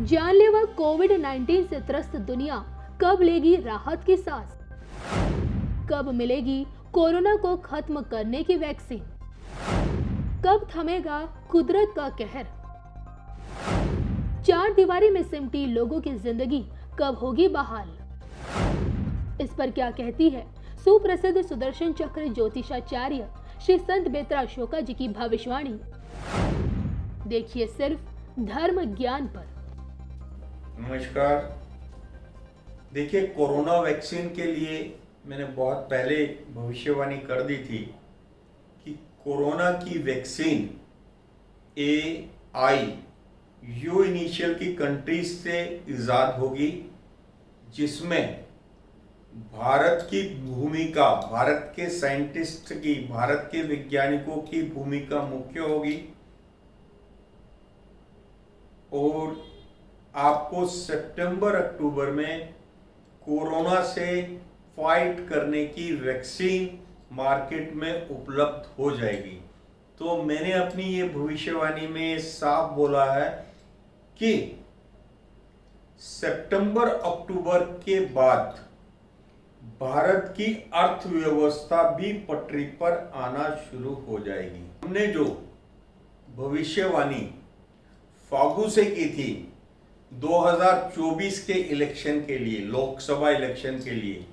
जानलेवा कोविड-19 से त्रस्त दुनिया कब लेगी राहत की सांस? कब मिलेगी कोरोना को खत्म करने की वैक्सीन? कब थमेगा कुदरत का कहर? चार दीवारी में सिमटी लोगों की जिंदगी कब होगी बहाल? इस पर क्या कहती है सुप्रसिद्ध सुदर्शन चक्र ज्योतिषाचार्य श्री संत बेतरा शोका जी की भविष्यवाणी? देखिए सिर्फ धर्म ज्ञान पर। नमस्कार। देखिए, कोरोना वैक्सीन के लिए मैंने बहुत पहले भविष्यवाणी कर दी थी कि कोरोना की वैक्सीन AI यू इनिशियल की कंट्रीज से इजाद होगी, जिसमें भारत की भूमिका, भारत के साइंटिस्ट की, भारत के वैज्ञानिकों की भूमिका मुख्य होगी और आपको सितंबर अक्टूबर में कोरोना से फाइट करने की वैक्सीन मार्केट में उपलब्ध हो जाएगी। तो मैंने अपनी ये भविष्यवाणी में साफ बोला है कि सितंबर अक्टूबर के बाद भारत की अर्थव्यवस्था भी पटरी पर आना शुरू हो जाएगी। हमने जो भविष्यवाणी फागु से की थी 2024 के इलेक्शन के लिए, लोकसभा इलेक्शन के लिए,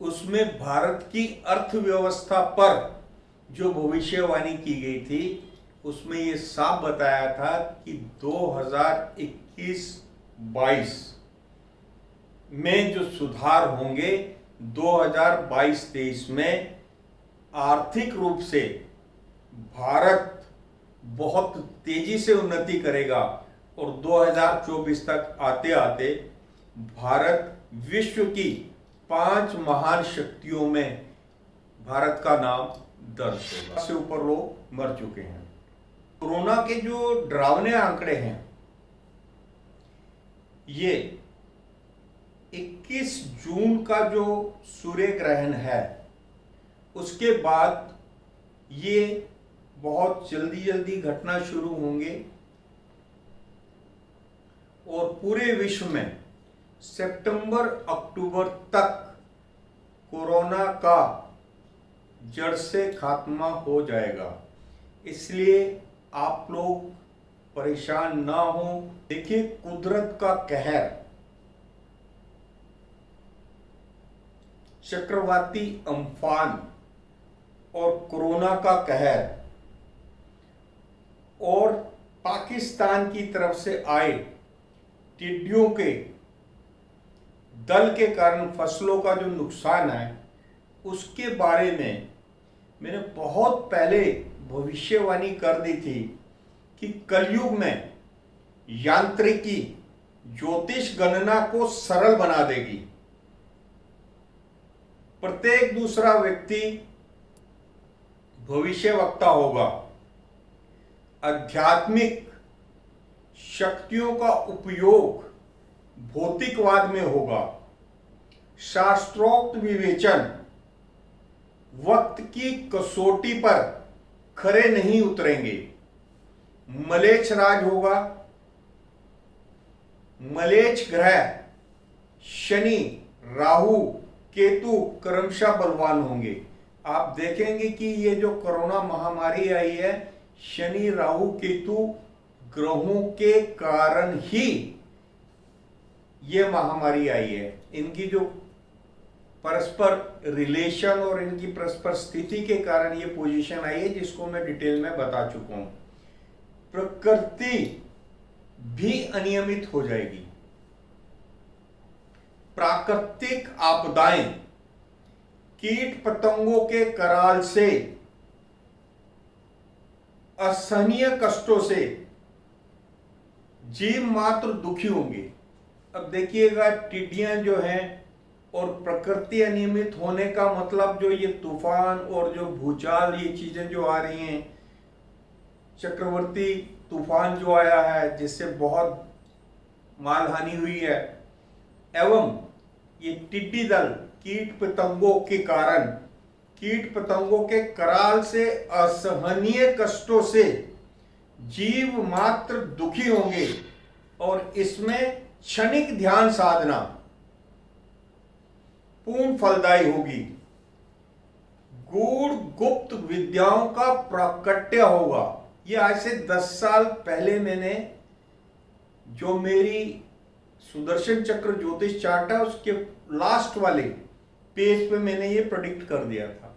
उसमें भारत की अर्थव्यवस्था पर जो भविष्यवाणी की गई थी उसमें ये साफ बताया था कि 2021-22 में जो सुधार होंगे 2022-23 में आर्थिक रूप से भारत बहुत तेजी से उन्नति करेगा और 2024 तक आते आते भारत विश्व की 5 महान शक्तियों में भारत का नाम दर्ज होगा। से ऊपर लोग मर चुके हैं। कोरोना के जो डरावने आंकड़े हैं, ये 21 जून का जो सूर्य ग्रहण है उसके बाद ये बहुत जल्दी घटना शुरू होंगे और पूरे विश्व में सितंबर अक्टूबर तक कोरोना का जड़ से खात्मा हो जाएगा। इसलिए आप लोग परेशान ना हो। देखिए, कुदरत का कहर, चक्रवाती अम्फान और कोरोना का कहर और पाकिस्तान की तरफ से आए टिड्डियों के दल के कारण फसलों का जो नुकसान है उसके बारे में मैंने बहुत पहले भविष्यवाणी कर दी थी कि कलयुग में यांत्रिकी ज्योतिष गणना को सरल बना देगी। प्रत्येक दूसरा व्यक्ति भविष्यवक्ता होगा। आध्यात्मिक शक्तियों का उपयोग भौतिकवाद में होगा। शास्त्रोक्त विवेचन वक्त की कसौटी पर खरे नहीं उतरेंगे। मलेच्छ राज होगा। मलेच्छ ग्रह शनि, राहु, केतु क्रमशः बलवान होंगे। आप देखेंगे कि ये जो कोरोना महामारी आई है, शनि, राहु, केतु ग्रहों के कारण ही ये महामारी आई है। इनकी जो परस्पर रिलेशन और इनकी परस्पर स्थिति के कारण ये पोजीशन आई है, जिसको मैं डिटेल में बता चुका हूं। प्रकृति भी अनियमित हो जाएगी। प्राकृतिक आपदाएं, कीट पतंगों के कराल से, असहनीय कष्टों से जीव मात्र दुखी होंगे। अब देखिएगा, टिड्डियां जो हैं और प्रकृति अनियमित होने का मतलब जो ये तूफान और जो भूचाल, ये चीजें जो आ रही हैं, चक्रवर्ती तूफान जो आया है जिससे बहुत मालहानि हुई है, एवं ये टिड्डी दल कीट पतंगों के कारण, कीट पतंगों के कराल से, असहनीय कष्टों से जीव मात्र दुखी होंगे। और इसमें क्षणिक ध्यान साधना पूर्ण फलदायी होगी। गूढ़ गुप्त विद्याओं का प्राकट्य होगा। ये आज से 10 साल पहले मैंने जो मेरी सुदर्शन चक्र ज्योतिष चार्ट है उसके लास्ट वाले पेज पे मैंने ये प्रेडिक्ट कर दिया था।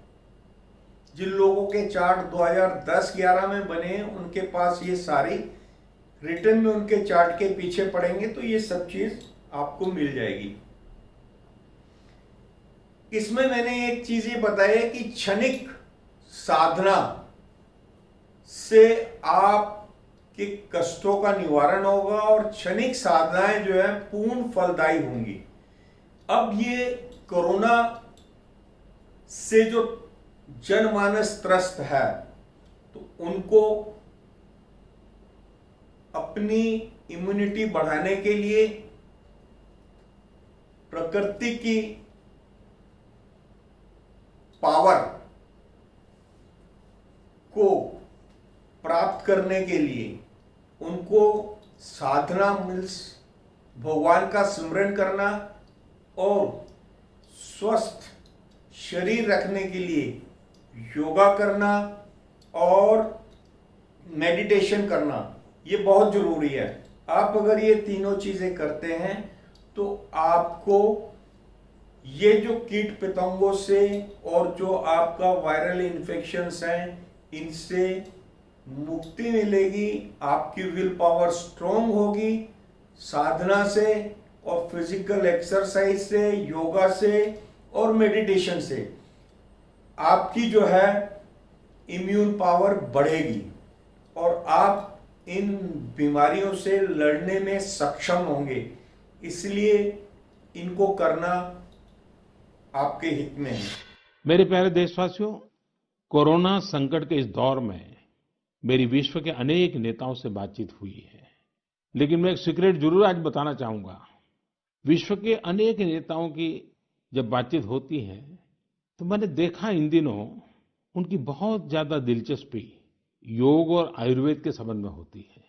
जिन लोगों के चार्ट 2010-11 में बने उनके पास ये सारी रिटर्न में उनके चार्ट के पीछे पड़ेंगे तो ये सब चीज आपको मिल जाएगी। इसमें मैंने एक चीज ये बताई है कि क्षणिक साधना से आपके कष्टों का निवारण होगा और क्षणिक साधनाएं जो है पूर्ण फलदायी होंगी। अब ये कोरोना से जो जनमानस त्रस्त है तो उनको अपनी इम्यूनिटी बढ़ाने के लिए प्रकृति की पावर को प्राप्त करने के लिए उनको साधना मीन्स भगवान का स्मरण करना और स्वस्थ शरीर रखने के लिए योगा करना और मेडिटेशन करना ये बहुत जरूरी है। आप अगर ये तीनों चीजें करते हैं तो आपको ये जो कीट पतंगों से और जो आपका वायरल इन्फेक्शंस हैं इनसे मुक्ति मिलेगी। आपकी विल पावर स्ट्रोंग होगी साधना से और फिजिकल एक्सरसाइज से, योगा से और मेडिटेशन से आपकी जो है इम्यून पावर बढ़ेगी और आप इन बीमारियों से लड़ने में सक्षम होंगे। इसलिए इनको करना आपके हित में है। मेरे प्यारे देशवासियों, कोरोना संकट के इस दौर में मेरी विश्व के अनेक नेताओं से बातचीत हुई है, लेकिन मैं एक सीक्रेट जरूर आज बताना चाहूंगा। विश्व के अनेक नेताओं की जब बातचीत होती है तो मैंने देखा इन दिनों उनकी बहुत ज्यादा दिलचस्पी योग और आयुर्वेद के संबंध में होती है।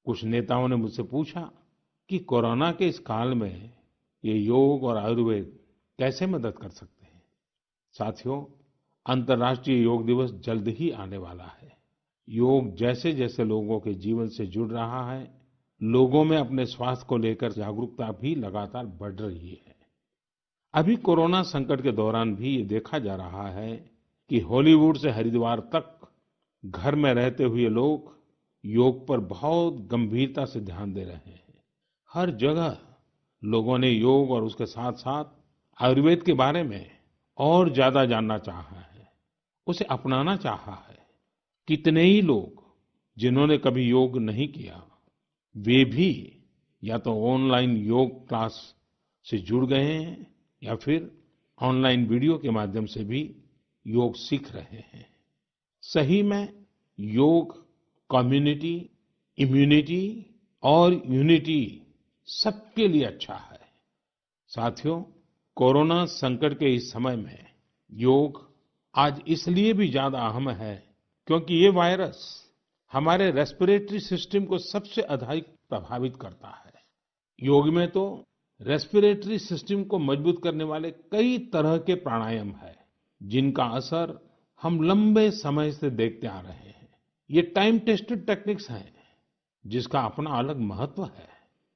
कुछ नेताओं ने मुझसे पूछा कि कोरोना के इस काल में ये योग और आयुर्वेद कैसे मदद कर सकते हैं। साथियों, अंतर्राष्ट्रीय योग दिवस जल्द ही आने वाला है। योग जैसे जैसे लोगों के जीवन से जुड़ रहा है, लोगों में अपने स्वास्थ्य को लेकर जागरूकता भी लगातार बढ़ रही है। अभी कोरोना संकट के दौरान भी ये देखा जा रहा है कि हॉलीवुड से हरिद्वार तक घर में रहते हुए लोग योग पर बहुत गंभीरता से ध्यान दे रहे हैं। हर जगह लोगों ने योग और उसके साथ साथ आयुर्वेद के बारे में और ज्यादा जानना चाहा है, उसे अपनाना चाहा है। कितने ही लोग जिन्होंने कभी योग नहीं किया वे भी या तो ऑनलाइन योग क्लास से जुड़ गए हैं या फिर ऑनलाइन वीडियो के माध्यम से भी योग सीख रहे हैं। सही में योग कम्युनिटी, इम्यूनिटी और यूनिटी सबके लिए अच्छा है। साथियों, कोरोना संकट के इस समय में योग आज इसलिए भी ज्यादा अहम है क्योंकि ये वायरस हमारे रेस्पिरेटरी सिस्टम को सबसे अधिक प्रभावित करता है। योग में तो रेस्पिरेटरी सिस्टम को मजबूत करने वाले कई तरह के प्राणायाम है जिनका असर हम लंबे समय से देखते आ रहे हैं। ये टाइम टेस्टेड टेक्निक्स हैं जिसका अपना अलग महत्व है।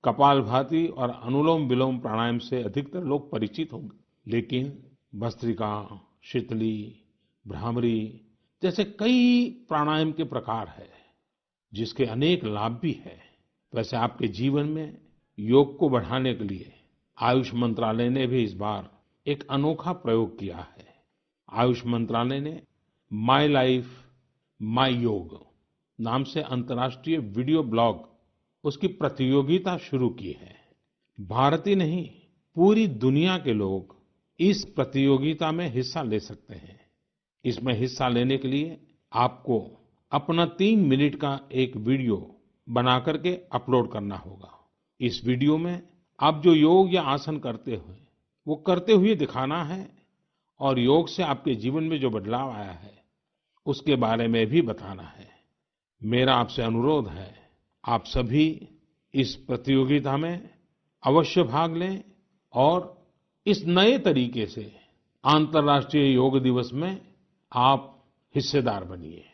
कपालभाति और अनुलोम विलोम प्राणायाम से अधिकतर लोग परिचित होंगे, लेकिन भस्त्रिका, शीतली, भ्रामरी जैसे कई प्राणायाम के प्रकार है जिसके अनेक लाभ भी है। वैसे आपके जीवन में योग को बढ़ाने के लिए आयुष मंत्रालय ने भी इस बार एक अनोखा प्रयोग किया है। आयुष मंत्रालय ने माय लाइफ माय योग नाम से अंतर्राष्ट्रीय वीडियो ब्लॉग उसकी प्रतियोगिता शुरू की है। भारत ही नहीं, पूरी दुनिया के लोग इस प्रतियोगिता में हिस्सा ले सकते हैं। इसमें हिस्सा लेने के लिए आपको अपना 3 मिनट का एक वीडियो बना करके अपलोड करना होगा। इस वीडियो में आप जो योग या आसन करते हुए वो करते हुए दिखाना है और योग से आपके जीवन में जो बदलाव आया है उसके बारे में भी बताना है। मेरा आपसे अनुरोध है, आप सभी इस प्रतियोगिता में अवश्य भाग लें और इस नए तरीके से अंतर्राष्ट्रीय योग दिवस में आप हिस्सेदार बनिए।